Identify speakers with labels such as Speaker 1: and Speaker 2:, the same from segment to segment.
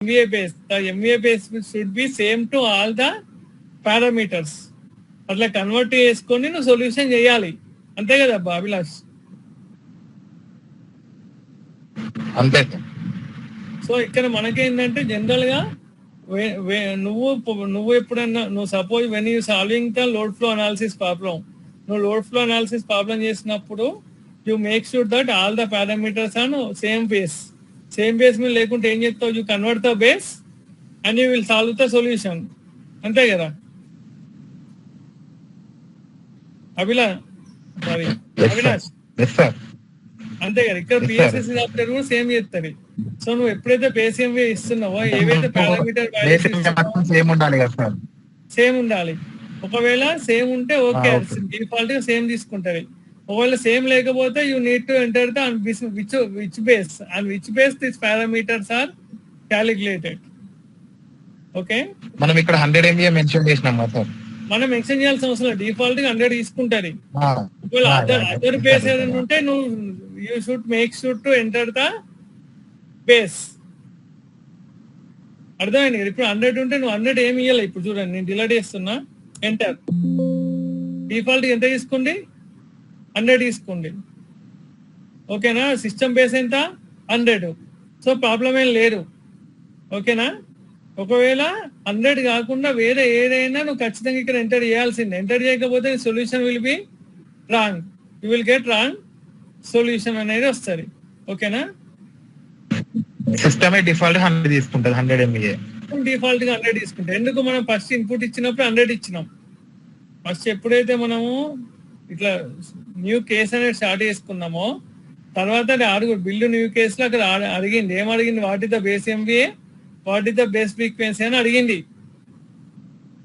Speaker 1: MVA base. The MVA base should be same to all the parameters. అట్లా convert చేసుకొని నువ్వు solution చేయాలి, అంతే కదా అభిలాష్?
Speaker 2: అంతే.
Speaker 1: సో ఇక్కడ మనకేంటంటే జనరల్ గా నువ్వు ఎప్పుడన్నా నువ్వు suppose when you solving the load flow analysis problem, నువ్వు లోడ్ ఫ్లో అనాలిసిస్ ప్రాబ్లం చేసినప్పుడు you make sure that all the parameters on same base మీద లేకుంటే ఏం చెప్తావు? You convert the base and you will solve the solution, అంతే కదా అవినాష్? అంతే కదా. ఇక్కడ పిఎస్ఎస్సి సాఫ్ట్వేర్ కూడా సేమ్ చేస్తుంది. సో నువ్వు ఎప్పుడైతే బేస్ ఎంవీ ఇస్తున్నావో ఏవైతే పారామీటర్ సేమ్ ఉండాలి. ఒకవేళ సేమ్ ఉంటే ఓకే, డిఫాల్ట్ గా సేమ్ తీసుకుంటది. ఒకవేళ సేమ్ లేకపోతే you need to enter the which base this parameters are calculated. Okay,
Speaker 2: మనం ఇక్కడ 100 MVA మెన్షన్ చేసినాం సార్.
Speaker 1: మనం మెన్షన్ చేయాల్సిన అవసరం డిఫాల్ట్ గా 100 తీసుకుంటది. ఒకవేళ అదర్ బేస్ ఏదైనా ఉంటే నువ్వు you should make sure to enter the base. అర్థమైంది కదా? ఇప్పుడు 100 ఉంటే నువ్వు 100 ఏమి ఇవ్వాలి. ఇప్పుడు చూడండి, నేను డిలీట్ చేస్తున్నా, ఎంటర్. డిఫాల్ట్ ఎంత తీసుకోండి? 100 తీసుకోండి. ఓకేనా? సిస్టమ్ బేస్ ఎంత? 100. సో ప్రాబ్లం ఏం లేదు. ఓకేనా? ఒకవేళ 100 కాకుండా వేరే ఏదైనా నువ్వు ఖచ్చితంగా ఇక్కడ ఎంటర్ చేయాల్సిందే. ఎంటర్ చేయకపోతే solution will be wrong, you will get wrong solution అనేది వస్తుంది. ఓకేనా?
Speaker 2: సిస్టమే డిఫాల్ట్ 100 తీసుకుంటది, 100 MVA
Speaker 1: డిఫాల్ట్ గా 100 తీసుకుంటాం. ఎందుకు? మనం ఫస్ట్ ఇన్పుట్ ఇచ్చినప్పుడు 100 ఇచ్చినాం. ఫస్ట్ ఎప్పుడైతే మనము ఇట్లా న్యూ కేస్ అనేది స్టార్ట్ చేసుకున్నామో తర్వాత బిల్డ్ న్యూ కేస్ లో అక్కడ అడిగింది, ఏం అడిగింది? What is the base MVA, what is the base frequency అని అడిగింది.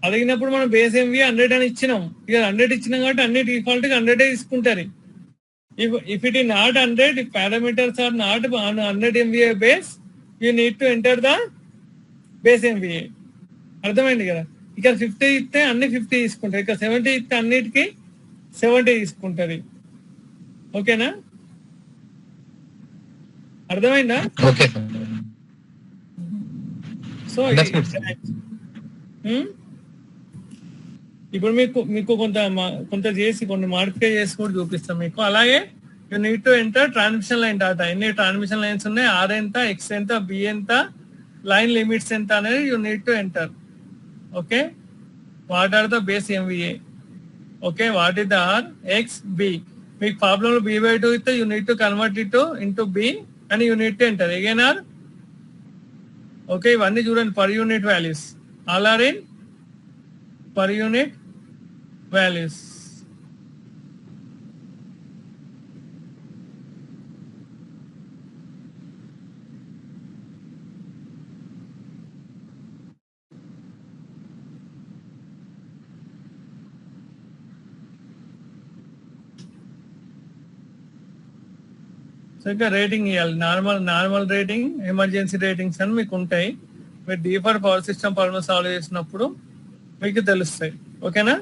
Speaker 1: అడిగినప్పుడు మనం బేస్ ఎంవీఏ 100 అని ఇచ్చినాం. ఇక 100 ఇచ్చినాం కాబట్టి అన్ని డిఫాల్ట్ గా 100 తీసుకుంటారు. If it is not 100, if parameters are not on 100 MVA base, you need to enter the base MVA. అర్థమైంది కదా? ఇక్కడ 50 ఇస్తే అన్ని 50 తీసుకుంటారు, ఇక్కడ 70 ఇస్తే అన్నిటికీ 70 తీసుకుంటది. ఓకేనా? అర్థమైందా? సో ఇప్పుడు మీకు కొంత చేసి కొన్ని మాడిఫై చేసి కూడా చూపిస్తాం మీకు. అలాగే you need to enter transmission line data. ఎన్ని ట్రాన్స్మిషన్ లైన్స్ ఉన్నాయి, ఆర్ ఎంత, ఎక్స్ ఎంత, బి ఎంత, లైన్ లిమిట్స్ ఎంత అనేది you need to enter. Okay, what are the base MVA? Okay, what is the R, X, B. మీకు ప్రాబ్లంలో b/2 ఇస్తే you need to convert it into B అని you need to enter. Again R. Okay, ఇవన్నీ చూడండి, per unit values, all are in per unit values. So ఇంకా rating ఇవ్వాలి. Normal rating, emergency ratings అని మీకు ఉంటాయి. మీరు differ power system problem solve చేసినప్పుడు మీకు తెలుస్తాయి. ఓకేనా?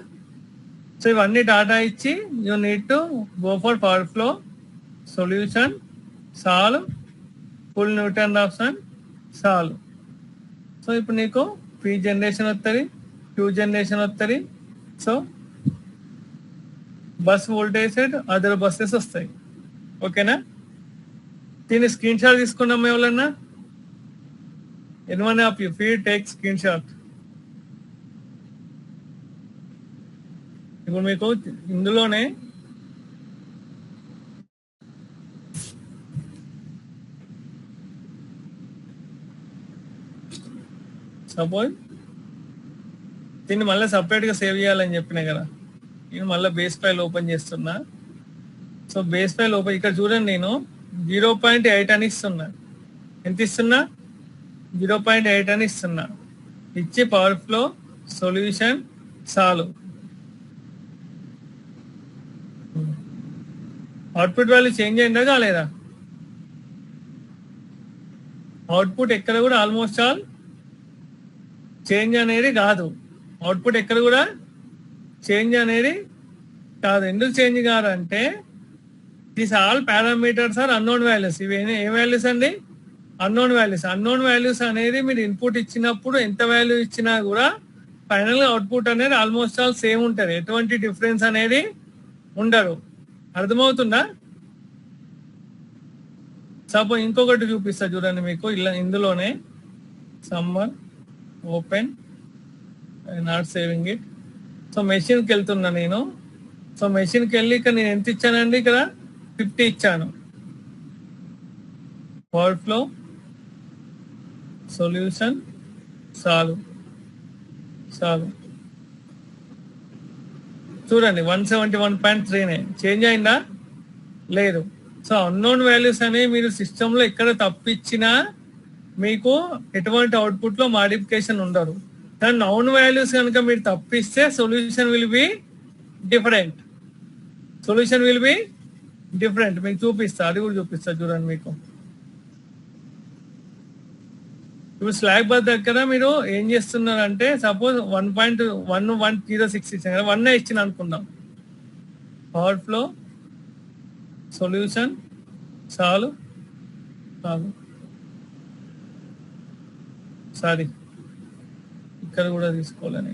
Speaker 1: సో ఇవన్నీ డాటా ఇచ్చి you need to go for power flow solution, solve, full Newton option, solve. So ఇప్పుడు నీకు పీ జనరేషన్ వస్తుంది, క్యూ జనరేషన్ వస్తుంది. So bus voltage other buses వస్తాయి. ఓకేనా? దీన్ని స్క్రీన్ షాట్ తీసుకున్నాం ఎవరన్నా? Any one of you feed take screenshot. ఇప్పుడు మీకు ఇందులోనే సపోజ్ దీన్ని మళ్ళీ సపరేట్ గా సేవ్ చేయాలని చెప్పినా కదా, నేను మళ్ళీ బేస్ ఫైల్ ఓపెన్ చేస్తున్నా. సో బేస్ ఫైల్ ఓపెన్, ఇక్కడ చూడండి, నేను 0.8 అని ఇస్తున్నా. ఎంత ఇస్తున్నా? 0.8 అని ఇస్తున్నా. ఇచ్చి power flow solution solve. Output value change అయిందా కాలేదా? అవుట్పుట్ ఎక్కడ కూడా ఆల్మోస్ట్ ఆల్ చేంజ్ అనేది కాదు. అవుట్పుట్ ఎక్కడ కూడా చేంజ్ అనేది కాదు. ఎందుకు చేంజ్ కాదంటే this all parameters are unknown values. ఇవి ఏ వాల్యూస్ అండి? అన్నోన్ వాల్యూస్ అనేది మీరు ఇన్పుట్ ఇచ్చినప్పుడు ఎంత వాల్యూ ఇచ్చినా కూడా ఫైనల్ గా అవుట్పుట్ అనేది ఆల్మోస్ట్ ఆల్ సేమ్ ఉంటుంది, ఎటువంటి డిఫరెన్స్ అనేది ఉండదు. అర్థమవుతుందా? సపోజ్ ఇంకొకటి చూపిస్తా చూడండి మీకు, ఇలా ఇందులోనే summary open not saving it. So మెషిన్కి వెళ్తున్నా నేను. సో మెషిన్కి వెళ్ళి ఇక్కడ నేను ఎంత ఇచ్చానండి, ఇక్కడ 50 ఇచ్చాను. వర్డ్ ఫ్లో సొల్యూషన్ సాల్వ్ చూడండి 171.3 చేంజ్ అయిందా? లేదు. సో అన్నోన్ వాల్యూస్ అనేవి మీరు సిస్టంలో ఎక్కడ తప్పించినా మీకు ఎటువంటి అవుట్పుట్ లో మాడిఫికేషన్ ఉండదు. కానీ నౌన్ వాల్యూస్ కనుక మీరు తప్పిస్తే సొల్యూషన్ విల్ బి డిఫరెంట్. మీకు చూపిస్తా, అది కూడా చూపిస్తా చూడండి మీకు. ఇప్పుడు స్లాగ్ బస్ దగ్గర మీరు ఏం చేస్తున్నారంటే సపోజ్ 1.1106 ఇచ్చాను కదా, 1 ఇచ్చిన అనుకుందాం. Power flow solution solve sorry ఇక్కడ కూడా తీసుకోవాలని.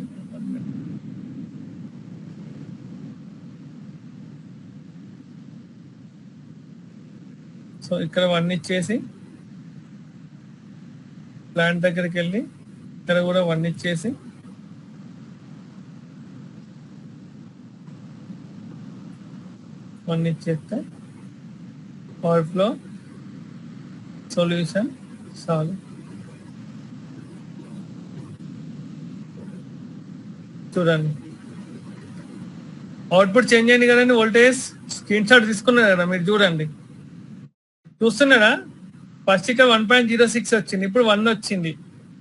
Speaker 1: సో ఇక్కడ 1 ఇచ్చేసి ప్లాంట్ దగ్గరికి వెళ్ళి ఇక్కడ కూడా 1 ఇచ్చేసి ఇచ్చేస్తే పవర్ ఫ్లో సొల్యూషన్ సాల్వ్. చూడండి అవుట్పుట్ చేంజ్ అయింది కదండి. వోల్టేజ్ స్క్రీన్ షాట్ తీసుకున్నారు కదా మీరు, చూడండి చూస్తున్నారా? ఫస్ట్ ఇక్కడ 1.06 వచ్చింది, ఇప్పుడు 1 వచ్చింది.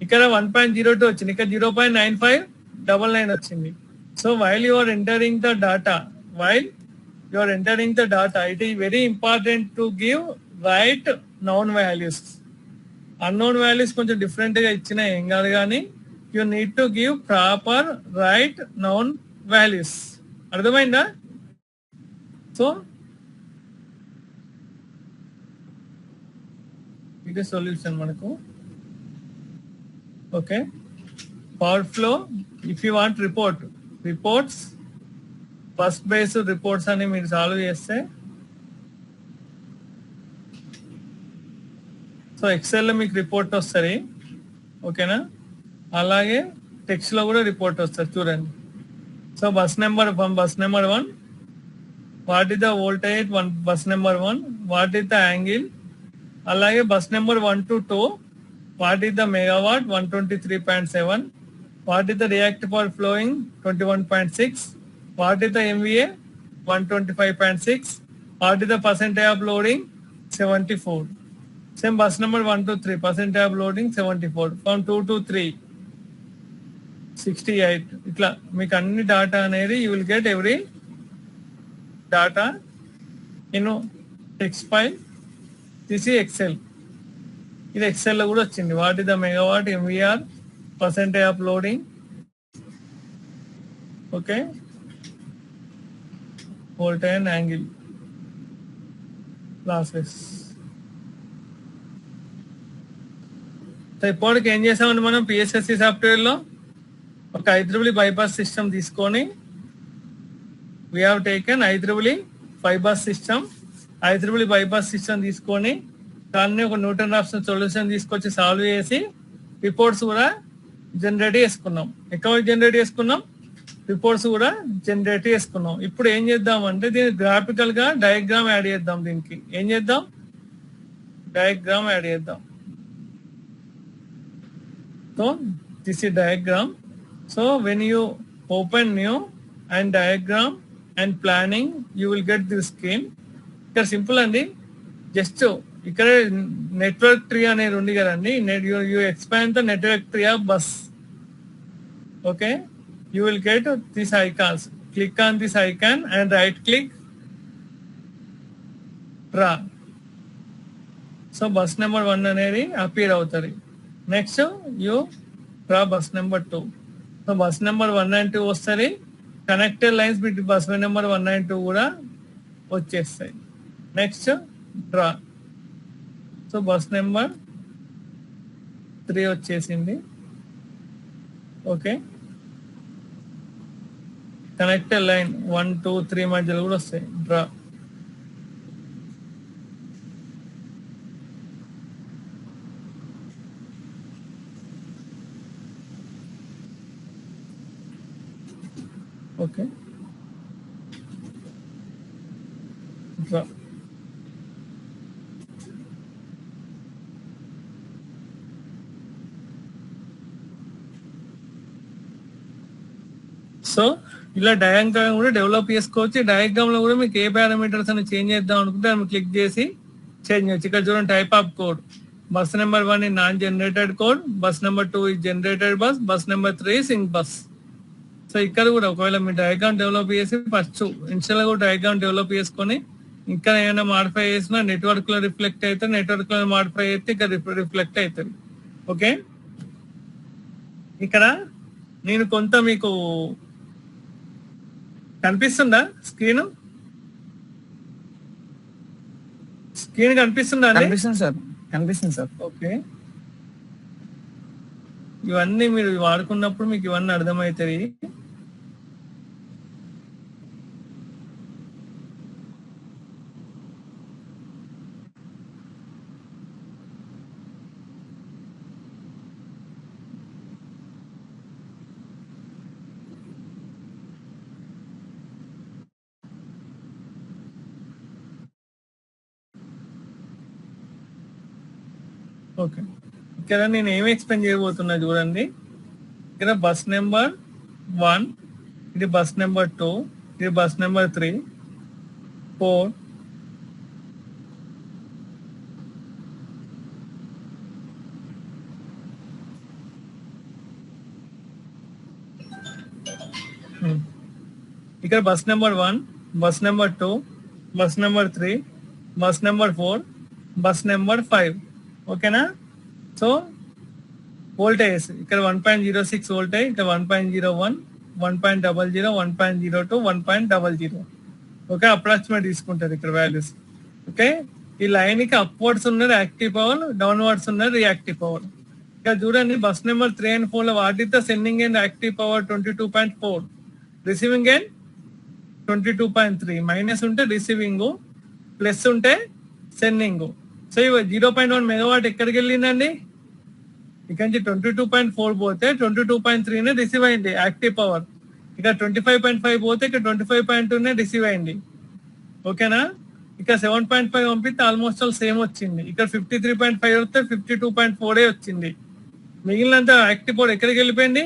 Speaker 1: ఇక్కడ 1.02 వచ్చింది, ఇక్కడ 0.9599 వచ్చింది. So while you are entering the data, it is very important to give right noun values. Unknown values కొంచెం డిఫరెంట్ గా ఇచ్చినా ఏం కాదు, కానీ you need to give proper right noun values. అర్థమైందా? సో ఇది సొల్యూషన్ మనకు. Okay, power flow if you want reports first base reports అని మీరు సాల్వ్ చేస్తే, సో ఎక్సెల్ లో మీకు రిపోర్ట్ వస్తుంది. ఓకేనా? అలాగే టెక్స్ట్ లో కూడా రిపోర్ట్ వస్తుంది. చూడండి. So bus number 1, what is the voltage bus number 1, what is the angle. అలాగే bus number 1 to 2, what is the megawatt 123.7, what is the reactive power flowing 21.6, what is the MVA 125.6, what is the percentage of loading 74. Same bus number 1 to 3, percentage of loading 74, from 2 to 3 68. ఇట్లా మీకు అన్ని data అనేది you will get every data in text file. This ఈ XL. ఇది XL లో కూడా వచ్చింది. What is the megawatt, MVR, percentage of loading. Okay, voltage and angle, losses. ఇప్పటికి ఏం చేసామండి మనం PSSC సాఫ్ట్వేర్ లో ఒక IEEE బైపాస్ సిస్టమ్ తీసుకొని, we have taken IEEE bypass system తీసుకొని దాన్ని ఒక న్యూటన్ రాఫ్సన్ సొల్యూషన్ తీసుకొచ్చి సాల్వ్ చేసి రిపోర్ట్స్ కూడా జనరేట్ చేసుకున్నాం. ఎక్కడ జనరేట్ చేసుకున్నాం? రిపోర్ట్స్ కూడా జనరేట్ చేసుకున్నాం. ఇప్పుడు ఏం చేద్దాం అంటే దీన్ని గ్రాఫికల్ గా డయాగ్రామ్ యాడ్ చేద్దాం. దీనికి ఏం చేద్దాం? డయాగ్రామ్ యాడ్ చేద్దాం. So this is diagram. So when you open new and diagram and planning you will get this scheme. ఇక్కడ సింపుల్ అండి, జస్ట్ ఇక్కడ నెట్వర్క్ ట్రీ అనేది ఉంది కదండి. You expand the network tree of bus. Okay, you will get these icons. Click on this icon and right click, draw. So bus number 1 అనేది appear అవుతుంది. Next you draw bus number 2. So bus number 1 and 2 వస్తుంది. Connected lines between bus number 1 and 2 కూడా వచ్చేస్తాయి. Next draw. So bus number 3 వచ్చేసింది. Okay, connected line 1 2 3 మధ్యలో కూడా వస్తాయి. Draw. Okay, draw. So ఇలా డయాగ్రామ్ కూడా డెవలప్ చేసుకోవచ్చు. డయాగ్రామ్ లో కూడా మీకు ఏ పారామీటర్స్ అని చేంజ్ చేద్దాం అనుకుంటే దాన్ని క్లిక్ చేసి చేంజ్ చేయొచ్చు. ఇక్కడ చూడండి, type of code. Bus number 1 ఈ non generated code, bus number 2 ఈ generated bus, bus number 3 sink bus. So ఇక్కడ కూడా ఒకవేళ మీ డయాగ్రామ్ డెవలప్ చేసి ఫస్ట్ ఇన్షియల్ గా డయాగ్రామ్ డెవలప్ చేసుకొని ఇంకా ఏమైనా మాడిఫై చేసినా నెట్వర్క్ లో రిఫ్లెక్ట్ అవుతుంది, నెట్వర్క్ లో మాడిఫై అయితే ఇక్కడ రిఫ్లెక్ట్ అవుతుంది. ఓకే, ఇక్కడ నేను కొంత మీకు కనిపిస్తుందా స్క్రీన్? స్క్రీన్ కనిపిస్తుందా అండి?
Speaker 3: కనిపిస్తుంది సార్.
Speaker 1: ఓకే, ఇవన్నీ మీరు వాడుకున్నప్పుడు మీకు ఇవన్నీ అర్థమవుతాయి. ఓకే, ఇక్కడ నేను ఏమి ఎక్స్ప్లెయిన్ చేయబోతున్నా చూడండి. ఇక్కడ బస్ నెంబర్ 1, ఇది బస్ నెంబర్ 2, ఇది బస్ నెంబర్ 3, 4, ఇక్కడ bus number 1, bus number 2, bus number 3, bus number 4, bus number 5. ఓకేనా? సో వోల్టేజ్ ఇక్కడ 1.06 వోల్టేజ్, ఇక్కడ 1.01, 1.00, 1.02, 1.00. ఓకే, అప్రాక్సిమేట్ తీసుకుంటారు ఇక్కడ వాల్యూస్. ఓకే, ఈ లైన్ కి అప్వర్డ్స్ ఉన్నది యాక్టివ్ పవర్, డౌన్వర్డ్స్ ఉన్నది రియాక్టివ్ పవర్. ఇక్కడ చూడండి, బస్ నెంబర్ 3 and 4 లో what is the sending and active power 22.4, receiving and 22.3. Minus ఉంటే రిసీవింగ్, ప్లస్ ఉంటే సెండింగ్. సో ఇవి 0.1 మెగావాట్ ఎక్కడికి వెళ్ళిందండి? ఇక్కడ నుంచి 22.4 పోతే 22.3 రిసీవ్ అయింది యాక్టివ్ పవర్. ఇక్కడ 25.5 పోతే ఇక్కడ 25.2 రిసీవ్ అయింది. ఓకేనా? ఇక్కడ 7.5 పంపిస్తే ఆల్మోస్ట్ ఆల్ సేమ్ వచ్చింది. ఇక్కడ 53.5 వస్తే 52.4 వచ్చింది. మిగిలినంత యాక్టివ్ పవర్ ఎక్కడికి వెళ్ళిపోయింది?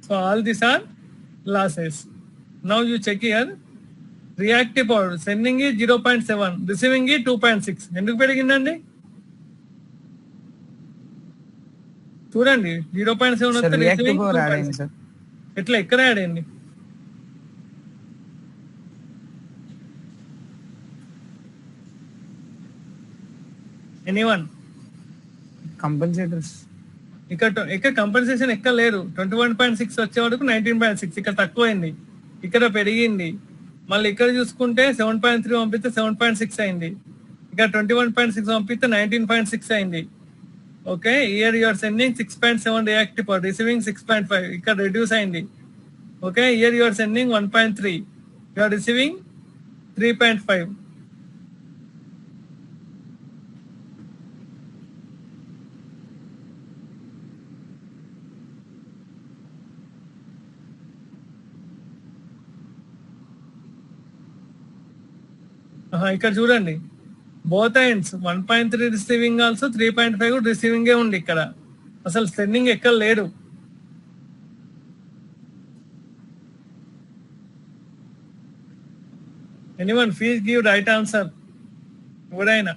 Speaker 1: So all these are losses. Now you check here. Reactive power sending 0.7, receiving 2.6. ఎందుకు పెరిగిందండి? చూడండి, 0.7 వస్తే రిసీవింగ్ 2.6. ఎట్లా, ఎక్కడ యాడ్ అయింది? ఎనీవన్?
Speaker 3: కంపెన్సేటర్స్
Speaker 1: ఇక్కడ కంపెన్సేషన్ ఎక్కడ లేదు. 21.6 వచ్చే వరకు 19.6. ఇక్కడ తక్కువైంది, ఇక్కడ పెరిగింది. మళ్ళీ ఇక్కడ చూసుకుంటే 7.3 పంపిస్తే 7.6 అయింది. ఇక్కడ 21.6 పంపిస్తే 19.6 అయింది. Okay, here you're sending 6.7 reactive power, receiving 6.5. ఇక్కడ రెడ్యూస్ అయింది. Okay, here you're sending 1.3, you're receiving 3.5. ఇక్కడ చూడండి, both ends 1.3 receiving, also 3.5 receiving ఉంది. ఇక్కడ అసలు సెండింగ్ ఎక్కడ లేడు. Anyone please give right answer. ఎవరైనా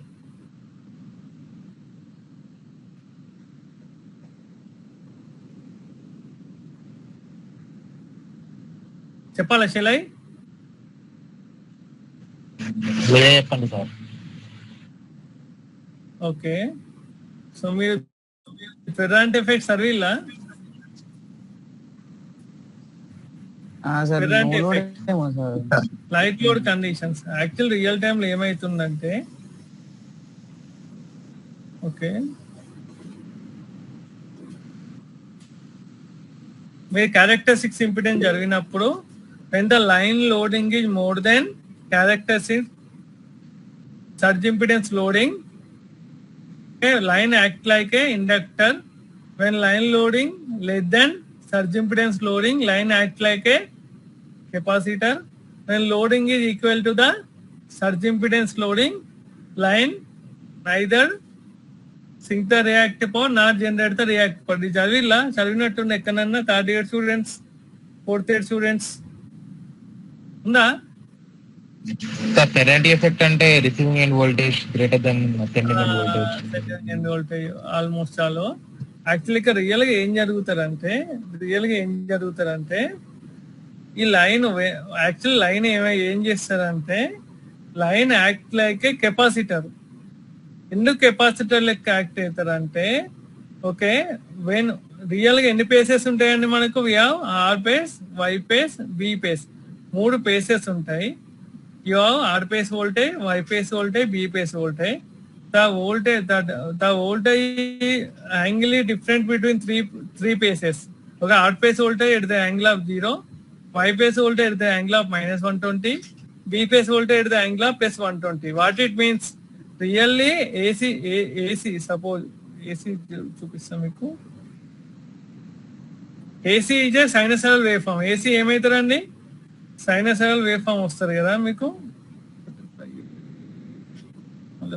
Speaker 1: చెప్పాలా? శైలయ్
Speaker 2: చెప్పండి సార్.
Speaker 1: ఓకే, సో మీరు ఫెరాంట్ ఎఫెక్ట్ సర్వీలా? Light load conditions. Actual real time లో ఏమైతుందంటే ఓకే, మీ క్యారెక్టరిస్టిక్స్ ఇంపిడెన్స్ జరిగినప్పుడు when the line loading is more than characteristic surge impedance loading, okay, line act like a inductor. When line loading less than surge impedance loading, line act like a capacitor. When loading is equal to the surge impedance loading, line neither sink the reactive power nor generate the reactive power. ఇది చదివినట్టు ఎక్కడన్నా third year students, fourth year students ఉందా?
Speaker 2: Sir penalty effect అంటే receiving end voltage greater than sending end voltage.
Speaker 1: Sending voltage almost చాలు. Actually real గా ఏం జరుగుతారంటే ఈ లైన్ యాక్చువల్ లైన్ ఏం చేస్తారంటే line act like a capacitor. ఎందుకు కెపాసిటర్ లెక్క యాక్ట్ అవుతారంటే ఓకే, వెన్ రియల్ గా ఎన్ని పేసెస్ ఉంటాయండి మనకు? We have R phase, Y phase, B phase, 3 phases ఉంటాయి. You have R face voltage, Y phase voltage, B phase voltage. The voltage angle is different between three phases. Okay, R phase voltage at the angle of 0, Y phase voltage at the angle of -120, B phase voltage at the angle of +120. What it means? Really AC suppose AC చూపిస్తాం మీకు. AC is a sinusoidal waveform. AC ఏమవుతారండి? sinusoidal waveform వస్తారు కదా మీకు.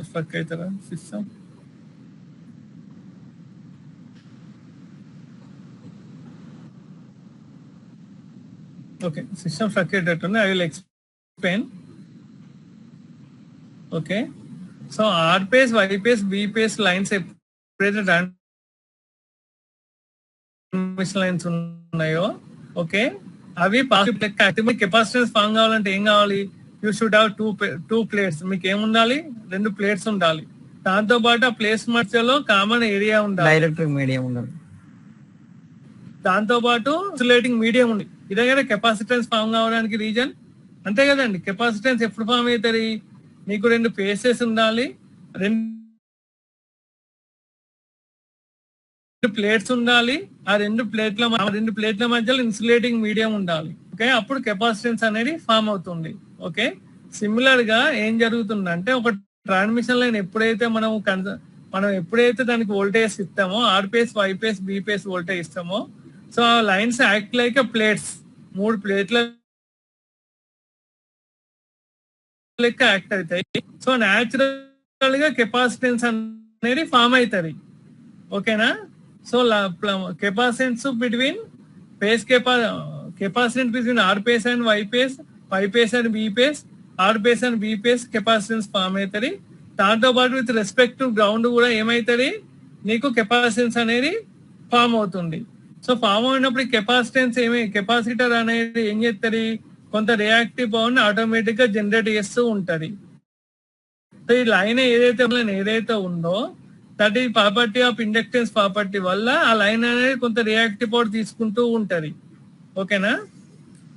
Speaker 1: Struck అవుతారా system? Okay, system struck అయ్యేటట్టుంది. I will explain. Okay, so R phase, Y phase, B phase lines ఎప్పుడైతే transmission lines ఉన్నాయో okay, అవి పాజిటివ్ కెపాసిటెన్స్ ఫామ్ కావాలంటే ఏం కావాలి? You should have two plates. మీకు ఏముండాలి? 2 ప్లేట్స్ ఉండాలి. దాంతో పాటు ఆ ప్లేట్స్ మధ్యలో కామన్ ఏరియా ఉండాలి,
Speaker 3: డైరెక్ట్రిక్ మీడియం ఉండాలి.
Speaker 1: దాంతో పాటు ఇన్సులేటింగ్ మీడియం ఉంది. ఇదే కదా కెపాసిటెన్స్ ఫామ్ కావడానికి రీజన్, అంతే కదండి. కెపాసిటెన్స్ ఎప్పుడు ఫామ్ అవుతుంది? నీకు 2 పేసెస్ ఉండాలి, 2 ప్లేట్స్ ఉండాలి, ఆ 2 ప్లేట్ల మధ్యలో ఇన్సులేటింగ్ మీడియం ఉండాలి. ఓకే, అప్పుడు కెపాసిటెన్స్ అనేది ఫామ్ అవుతుంది. ఓకే, సిమిలర్ గా ఏం జరుగుతుందంటే ఒక ట్రాన్స్మిషన్ లైన్ ఎప్పుడైతే మనం ఎప్పుడైతే దానికి వోల్టేజ్ ఇస్తామో, R phase, Y phase, B phase voltage ఇస్తామో, సో ఆ లైన్స్ యాక్ట్ లైక్ ప్లేట్స్, 3 ప్లేట్ల లెక్క యాక్ట్ అవుతాయి. సో న్యాచురల్ గా కెపాసిటెన్స్ అనేది ఫామ్ అవుతుంది. ఓకేనా? So capacitance between capacitance between R phase and Y phase, Y phase and B phase, R phase and B phase capacitance form అవుతుంది. దాంతో పాటు విత్ రెస్పెక్ట్ టు గ్రౌండ్ కూడా ఏమవుతుంది? నీకు కెపాసిటెన్స్ అనేది ఫామ్ అవుతుంది. సో ఫామ్ అయినప్పుడు కెపాసిటర్ అనేది ఏం చేస్తుంది? కొంత రియాక్టివ్ పవర్ ని ఆటోమేటిక్ గా జనరేట్ చేస్తూ ఉంటది. సో ఈ లైన్ ఏదైతే ఉందో దట్ ఈ ప్రాపర్టీ ఆఫ్ ఇండక్టెన్స్ ప్రాపర్టీ వల్ల ఆ లైన్ అనేది కొంత రియాక్టివ్ పవర్ తీసుకుంటూ ఉంటది. ఓకేనా?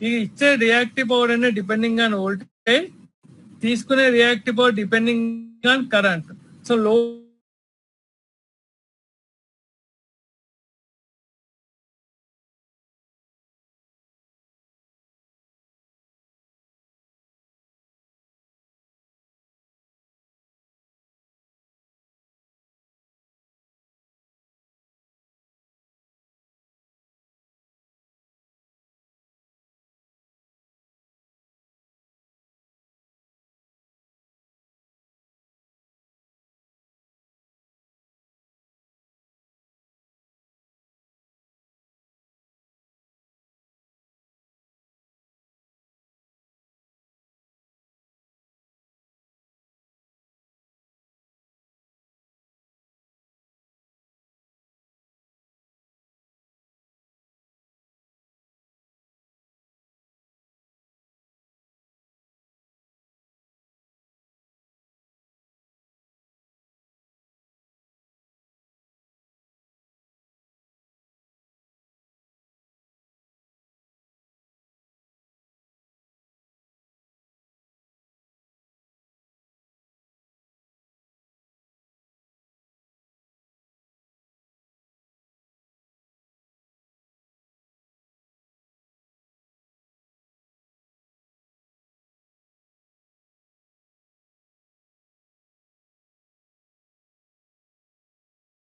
Speaker 1: ఈ ఇచ్చే రియాక్టివ్ పవర్ అనేది డిపెండింగ్ ఆన్ వోల్టేజ్, తీసుకునే reactive power depending on current. So